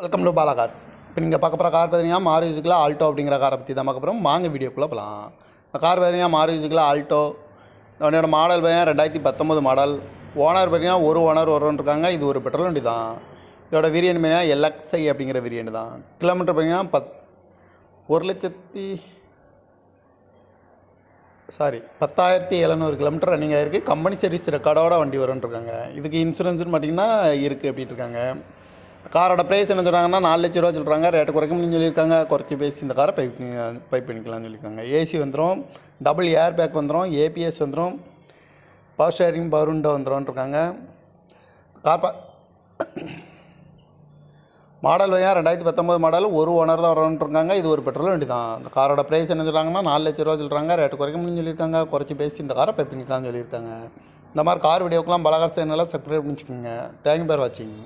Welcome to Bala cars. இப்போ நீங்கள் பார்க்க போகிற கார் பார்த்தீங்கன்னா மாருதிக்குள்ள ஆல்டோ அப்படிங்கிற காரை பற்றி தான் பார்க்க போகிறோம். வாங்க வீடியோக்குள்ளே போகலாம். இந்த கார் பார்த்தீங்கன்னா மாருதிக்குள்ள ஆல்டோ. இதோட மாடல் பார்த்தீங்கன்னா 2019 மாடல். ஓனர் பார்த்தீங்கன்னா ஒரு ஓனர் இருக்காங்க. இது ஒரு பெட்ரோல் வண்டி தான். இதோட வேரியன்ட் பார்த்தீங்கன்னா எல்எக்ஸ்ஐ அப்படிங்கிற வேரியன்ட் தான். கிலோமீட்டர் பார்த்தீங்கன்னா 10,700 கிலோமீட்டர் ரன்னிங் ஆகிருக்கு. கம்பெனி சர்வீஸ் ரெக்கார்டோட வண்டி வரும்ன்ருக்காங்க. இதுக்கு இன்சூரன்ஸ்னு பார்த்தீங்கன்னா இருக்குது அப்படின்ட்டு இருக்காங்க. காரோட ப்ரைஸ் என்ன சொல்கிறாங்கன்னா 4 லட்ச ரூபா சொல்கிறாங்க. ரேட்டு குறைக்கணும்னு சொல்லியிருக்காங்க. குறைச்சி பேசி இந்த காரை பைப் பண்ணிக்கலாம்னு சொல்லியிருக்காங்க. ஏசி வந்துடும், டபுள் ஏர் பேக் வந்துடும், ஏபிஎஸ் வந்துடும், பவர் ஸ்டேரிங் பவர் விண்டோ வந்துடும்ன்ருக்காங்க. மாடல் வழியாக 2019 மாடல் ஒரு ஓனர் தான் வரணுன்ட்ருக்காங்க. இது ஒரு பெட்ரோல் வண்டி தான். இந்த காரோட ப்ரைஸ் என்ன சொல்கிறாங்கன்னா 4 லட்ச ரூபா சொல்கிறாங்க. ரேட்டு குறைக்கணும்னு சொல்லியிருக்காங்க. குறைச்சி பேசி இந்த காரை பைப் பண்ணிக்கலாம்னு சொல்லியிருக்காங்க. இந்த மாதிரி கார் வீடியோக்கெலாம் பாலா கார்ஸ் சேனலை சப்ஸ்கிரைப் பண்ணிச்சுக்கோங்க. தேங்க்யூ ஃபார் வாட்சிங்.